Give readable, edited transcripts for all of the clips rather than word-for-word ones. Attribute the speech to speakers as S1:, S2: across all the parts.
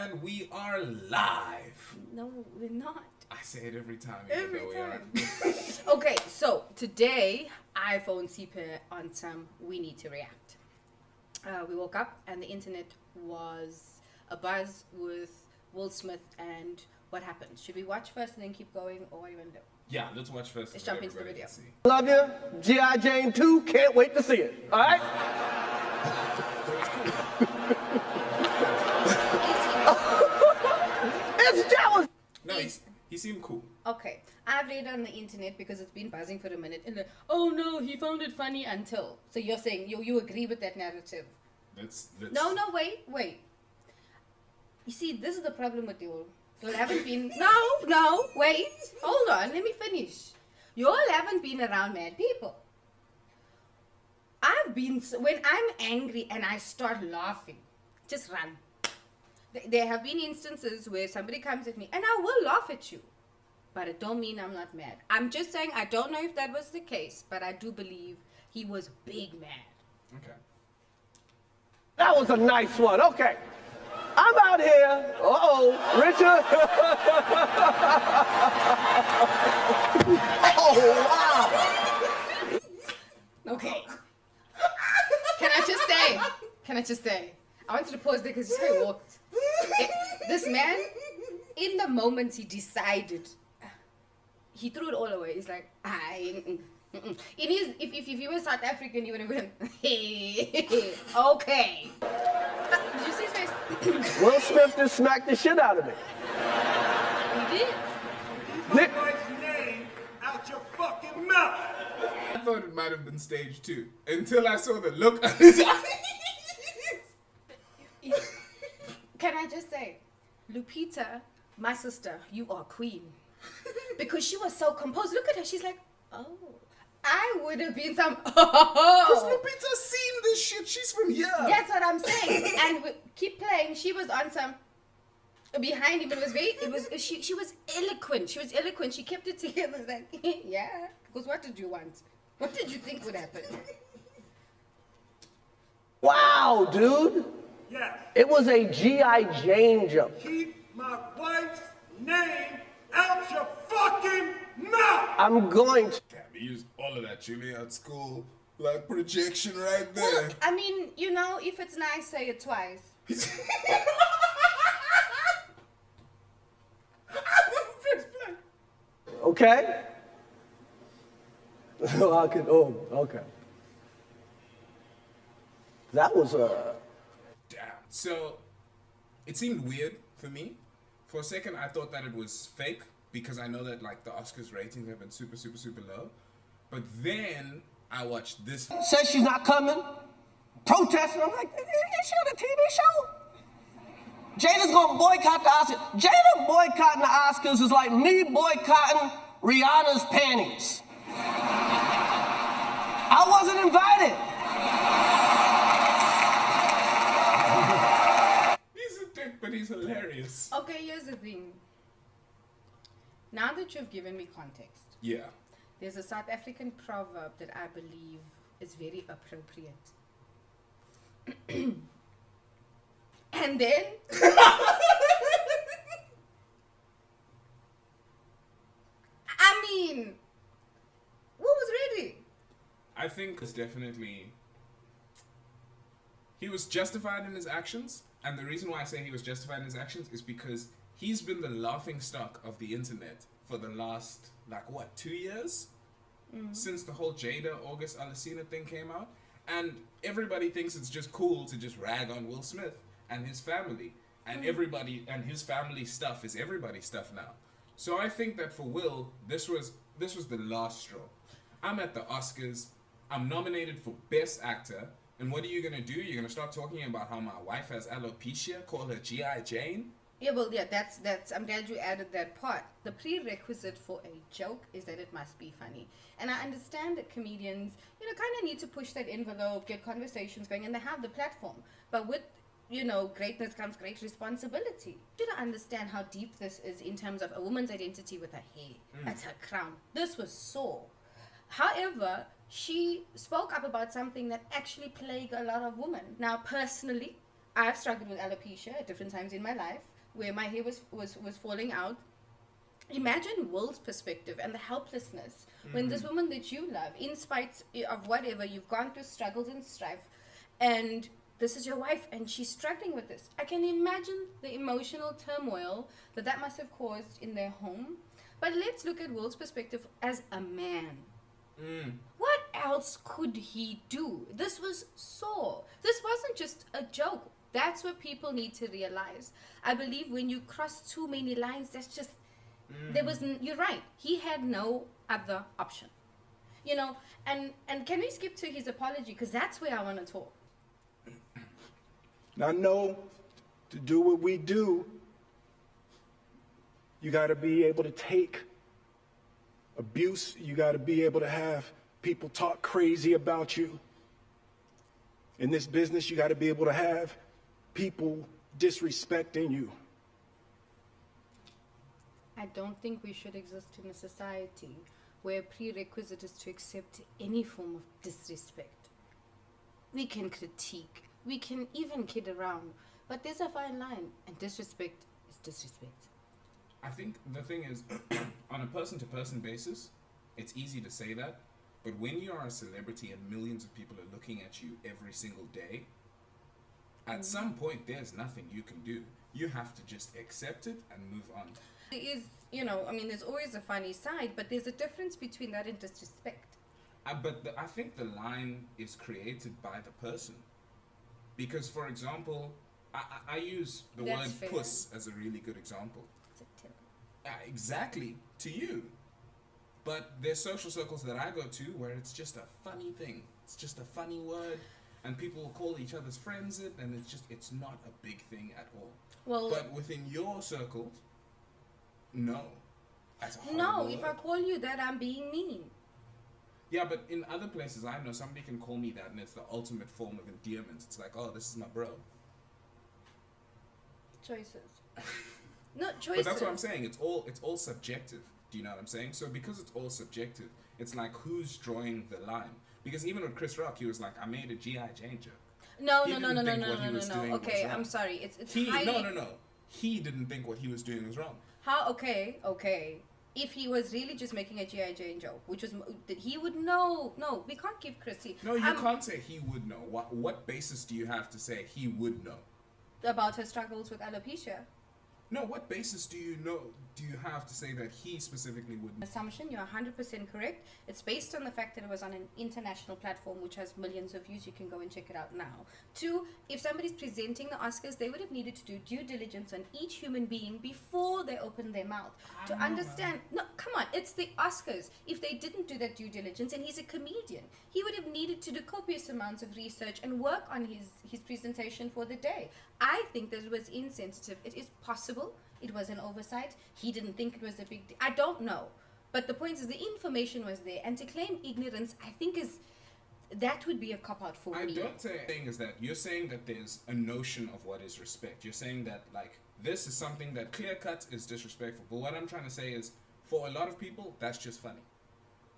S1: and we are live.
S2: No, we're not.
S1: I say it every time.
S2: Every
S1: We
S2: time.
S1: are.
S2: Okay, so today iPhone Siphe on some We Need to React. We woke up and the internet was abuzz with Will Smith and what happened. Should we watch first and then keep going, or what do you want to do?
S1: Yeah, let's watch first.
S2: Let's
S1: so
S2: jump into the
S1: everybody
S2: video.
S1: can see.
S3: Love you. G.I. Jane 2, can't wait to see it. All right? It's jealous.
S1: No, he seemed cool.
S2: Okay, I've read on the internet because it's been buzzing for a minute. And oh no, he found it funny until. So you're saying you agree with that narrative?
S1: Let's.
S2: No, wait. You see, this is the problem with you. You all haven't been. No, wait. Hold on, let me finish. You all haven't been around mad people. I've been. When I'm angry and I start laughing, just run. There have been instances where somebody comes at me and I will laugh at you. But it don't mean I'm not mad. I'm just saying I don't know if that was the case, but I do believe he was big mad.
S1: Okay.
S3: That was a nice one. Okay. I'm out here. Richard. Oh, wow.
S2: Okay. Can I just say? I wanted to pause there because just how he walked. This man, in the moment he decided, he threw it all away. He's like, if you were South African, you would have been, okay. Did you see his face?
S3: Will Smith just smacked the shit out of me.
S2: He did.
S3: Nick.
S4: Name out your fucking mouth.
S1: I thought it might have been stage 2 until I saw the look on his eyes.
S2: Can I just say, Lupita, my sister, you are queen. Because she was so composed. Look at her. She's like, oh. I would have been some,
S1: Because
S2: oh.
S1: Lupita's seen this shit. She's from here.
S2: That's what I'm saying. And keep playing. She was on some, behind him. She was eloquent. She kept it together. Like, yeah. Because what did you want? What did you think would happen?
S3: Wow, dude.
S4: Yes.
S3: It was a G.I. Jane jump.
S4: Keep my wife's name out your fucking mouth.
S3: I'm going to.
S1: Damn, he used all of that Jimmy at school. Like projection right there.
S2: Well, I mean, if it's nice, say it twice.
S3: Okay? Okay. That was
S1: Damn. So, it seemed weird for me. For a second, I thought that it was fake because I know that like the Oscars ratings have been super, super, super low. But then I watched this.
S3: Says she's not coming. Protesting. I'm like, is she on a TV show? Jada's gonna boycott the Oscars. Jada boycotting the Oscars is like me boycotting Rihanna's panties. I wasn't invited.
S1: He's a dick, but he's hilarious.
S2: Okay, here's the thing. Now that you've given me context,
S1: Yeah.
S2: there's a South African proverb that I believe is very appropriate. And then I mean, what was ready?
S1: I think it's definitely. He was justified in his actions. And the reason why I say he was justified in his actions is because he's been the laughing stock of the internet for the last, 2 years? Since the whole Jada August Alsina thing came out. And everybody thinks it's just cool to just rag on Will Smith and his family. And everybody and his family stuff is everybody's stuff now. So I think that for Will, this was the last straw. I'm at the Oscars. I'm nominated for Best Actor. And what are you going to do? You're going to start talking about how my wife has alopecia, call her G.I. Jane?
S2: Yeah, well, yeah, that's. I'm glad you added that part. The prerequisite for a joke is that it must be funny, and I understand that comedians, kind of need to push that envelope, get conversations going, and they have the platform. But with, greatness comes great responsibility. You don't understand how deep this is in terms of a woman's identity with her hair. That's her crown. This was sore. However, she spoke up about something that actually plagued a lot of women. Now, personally, I've struggled with alopecia at different times in my life. where my hair was falling out. Imagine Will's perspective and the helplessness when this woman that you love, in spite of whatever, you've gone through struggles and strife, and this is your wife and she's struggling with this. I can imagine the emotional turmoil that must have caused in their home. But let's look at Will's perspective as a man. What else could he do? This was sore. This wasn't just a joke. That's what people need to realize. I believe when you cross too many lines, that's just, you're right. He had no other option. You know, and can we skip to his apology? Because that's where I want to talk.
S4: Now, no, to do what we do, you got to be able to take abuse. You got to be able to have people talk crazy about you. In this business, you got to be able to have people disrespecting you.
S2: I don't think we should exist in a society where a prerequisite is to accept any form of disrespect. We can critique, we can even kid around, but there's a fine line, and disrespect is disrespect.
S1: I think the thing is, on a person-to-person basis, it's easy to say that, but when you are a celebrity and millions of people are looking at you every single day, at some point there's nothing you can do. You have to just accept it and move on.
S2: There is, there's always a funny side, but there's a difference between that and disrespect.
S1: I think the line is created by the person. Because, for example, I use the
S2: That's
S1: word
S2: fair.
S1: puss as a really good example.
S2: It's a terrible.
S1: Exactly, to you. But there's social circles that I go to where it's just a funny thing. It's just a funny word, and people will call each other's friends it, and it's not a big thing at all.
S2: Well,
S1: but within your circles, no. That's a horrible
S2: no, if I
S1: word.
S2: call you that, I'm being mean.
S1: Yeah, but in other places, I know somebody can call me that, and it's the ultimate form of endearment. It's like, oh, this is my bro.
S2: Choices. No, choices.
S1: But that's what I'm saying. It's all subjective. Do you know what I'm saying? So because it's all subjective, it's like who's drawing the line? Because even with Chris Rock, he was like, I made a G.I. Jane joke.
S2: No.
S1: He didn't think what he was doing was
S2: Okay,
S1: wrong.
S2: I'm sorry. It's
S1: He
S2: highly...
S1: no. He didn't think what he was doing was wrong.
S2: How? Okay. If he was really just making a G.I. Jane joke, which was... He would know. No, we can't give Chrissy...
S1: No, you can't say he would know. What basis do you have to say he would know?
S2: About her struggles with alopecia.
S1: No, what basis do you have to say that he specifically would know?
S2: Assumption, you're 100% correct. It's based on the fact that it was on an international platform which has millions of views. You can go and check it out now. 2, if somebody's presenting the Oscars, they would have needed to do due diligence on each human being before they open their mouth to understand. No, come on, it's the Oscars. If they didn't do that due diligence, and he's a comedian, he would have needed to do copious amounts of research and work on his presentation for the day. I think that it was insensitive. It is possible it was an oversight. He didn't think it was a big deal. I don't know. But the point is the information was there. And to claim ignorance, I think that would be a cop-out for me.
S1: I don't say thing is that you're saying that there's a notion of what is respect. You're saying that, like, this is something that clear-cut is disrespectful. But what I'm trying to say is, for a lot of people, that's just funny.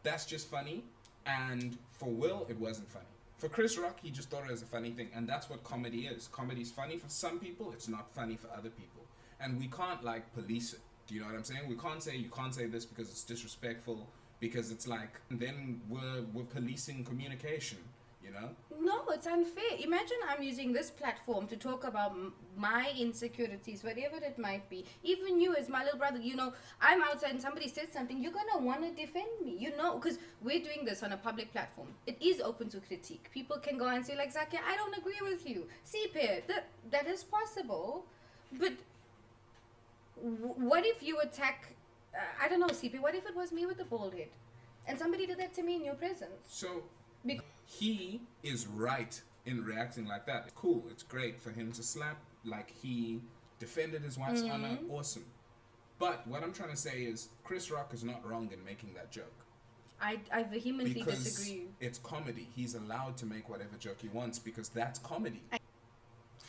S1: That's just funny. And for Will, it wasn't funny. For Chris Rock, he just thought it was a funny thing. And that's what comedy is. Comedy is funny for some people. It's not funny for other people. And we can't, like, police it. Do you know what I'm saying? We can't say you can't say this because it's disrespectful. Because it's like, then we're policing communication, you know?
S2: No, it's unfair. Imagine I'm using this platform to talk about my insecurities, whatever it might be. Even you as my little brother, I'm outside and somebody says something, you're going to want to defend me, because we're doing this on a public platform. It is open to critique. People can go and say, like, Zakiyya, I don't agree with you. Siphe, that is possible. But what if you attack... I don't know, Siphe, what if it was me with the bald head? And somebody did that to me in your presence?
S1: So, he is right in reacting like that. It's cool, it's great for him to slap, like he defended his wife's honor, awesome. But what I'm trying to say is, Chris Rock is not wrong in making that joke.
S2: I vehemently disagree.
S1: It's comedy. He's allowed to make whatever joke he wants because that's comedy.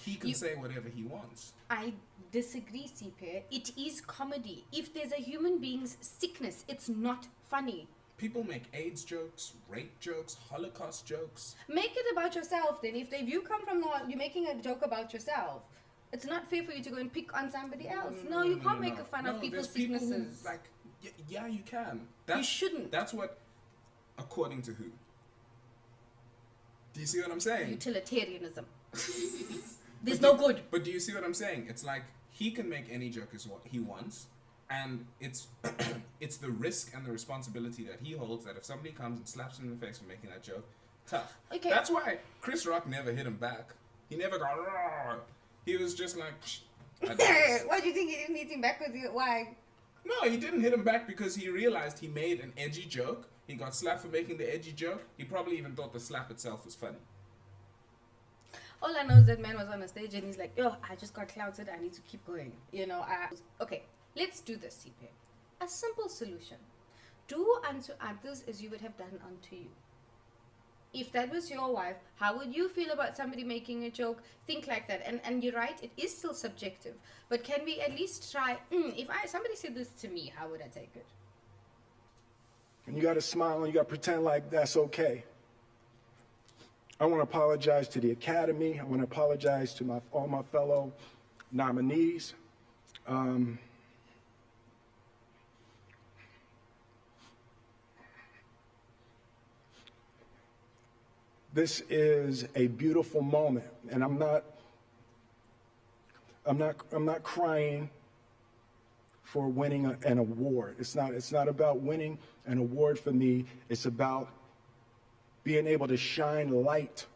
S1: He can say whatever he wants.
S2: I disagree, Siphe. It is comedy. If there's a human being's sickness, it's not funny.
S1: People make AIDS jokes, rape jokes, Holocaust jokes.
S2: Make it about yourself then. If you come from you're making a joke about yourself, It's not fair for you to go and pick on somebody else. No, you can't make fun of people's sicknesses.
S1: Yeah, you can.
S2: You shouldn't.
S1: That's what, according to who? Do you see what I'm saying?
S2: Utilitarianism. There's no good.
S1: But do you see what I'm saying? It's like he can make any joke as what he wants, and it's it's the risk and the responsibility that he holds that if somebody comes and slaps him in the face for making that joke, tough.
S2: Okay.
S1: That's why Chris Rock never hit him back. He never got. Rawr. He was just like.
S2: Why do you think he didn't hit him back? Why?
S1: No, he didn't hit him back because he realized he made an edgy joke. He got slapped for making the edgy joke. He probably even thought the slap itself was funny.
S2: All I know is that man was on a stage and he's like, yo, I just got clouted. I need to keep going. Okay, let's do this, Siphe. A simple solution. Do unto others as you would have done unto you. If that was your wife, how would you feel about somebody making a joke? Think like that. And you're right, it is still subjective. But can we at least try, if somebody said this to me, how would I take it?
S4: And you got to smile and you got to pretend like that's okay. I want to apologize to the Academy. I want to apologize to all my fellow nominees. This is a beautiful moment, and I'm not crying for winning an award. It's not about winning an award for me. It's about being able to shine light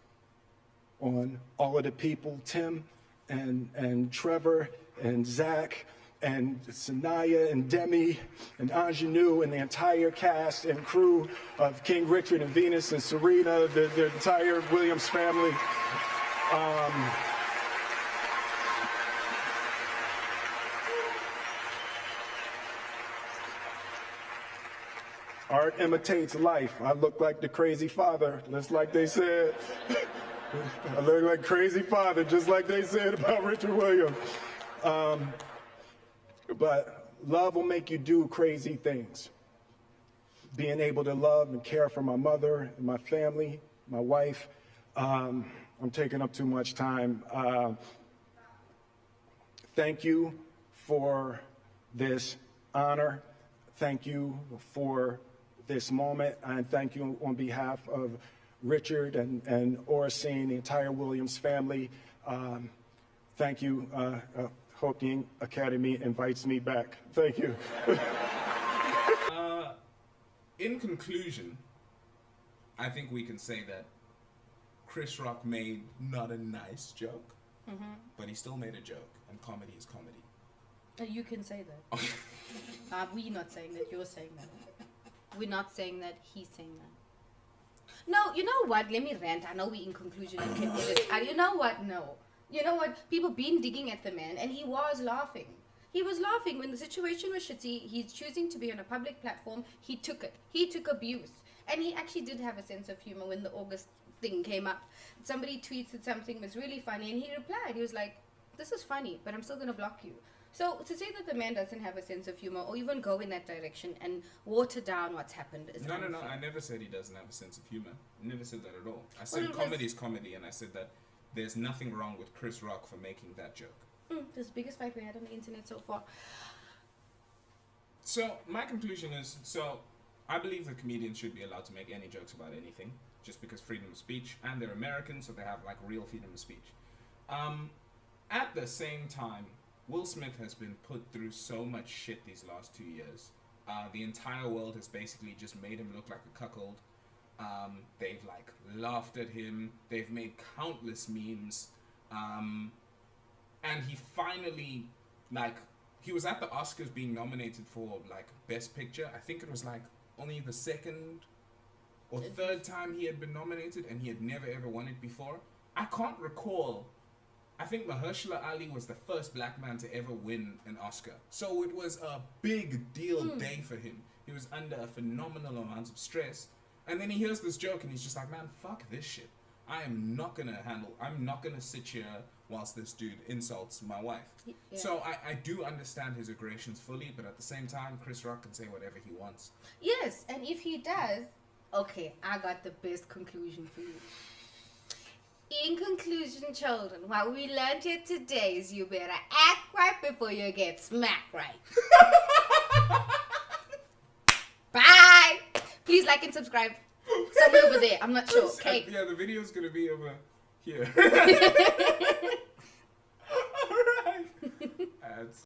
S4: on all of the people, Tim and Trevor and Zach and Sanaya and Demi and Ingenue and the entire cast and crew of King Richard and Venus and Serena, the entire Williams family. Art imitates life. I look like the crazy father, just like they said. I look like crazy father, just like they said about Richard Williams. But love will make you do crazy things. Being able to love and care for my mother and my family, my wife. I'm taking up too much time. Thank you for this honor. Thank you for this moment, and thank you on behalf of Richard and Oracene, the entire Williams family. Thank you. Hope the Academy invites me back. Thank you.
S1: In conclusion, I think we can say that Chris Rock made not a nice joke, but he still made a joke, and comedy is comedy.
S2: You can say that. We're not saying that, you're saying that. We're not saying that, he's saying that. No, you know what? Let me rant. I know we in conclusion. You know what? No. You know what? People been digging at the man, and he was laughing. He was laughing when the situation was shitty. He's choosing to be on a public platform. He took it. He took abuse. And he actually did have a sense of humor when the August thing came up. Somebody tweeted something was really funny, and he replied. He was like, this is funny, but I'm still going to block you. So to say that the man doesn't have a sense of humor or even go in that direction and water down what's happened is
S1: No.
S2: unfair.
S1: I never said he doesn't have a sense of humor. I never said that at all. I said comedy is comedy, and I said that there's nothing wrong with Chris Rock for making that joke.
S2: This is the biggest fight we had on the internet so far.
S1: So my conclusion is, I believe that comedians should be allowed to make any jokes about anything, just because freedom of speech, and they're American, so they have like real freedom of speech. At the same time, Will Smith has been put through so much shit these last 2 years. The entire world has basically just made him look like a cuckold. They've like laughed at him. They've made countless memes. And he finally, like, he was at the Oscars being nominated for like Best Picture. I think it was like only the second or third time he had been nominated, and he had never ever won it before. I can't recall. I think Mahershala Ali was the first black man to ever win an Oscar. So it was a big deal day for him. He was under a phenomenal amount of stress. And then he hears this joke and he's just like, man, fuck this shit. I'm not gonna sit here whilst this dude insults my wife. Yeah. So I do understand his aggressions fully, but at the same time, Chris Rock can say whatever he wants.
S2: Yes, and if he does, okay, I got the best conclusion for you. In conclusion, children, what we learned here today is you better act right before you get smacked right. Bye. Please like and subscribe. Somewhere over there. I'm not sure. Okay.
S1: Yeah, the video's gonna be over here. All right. Ads.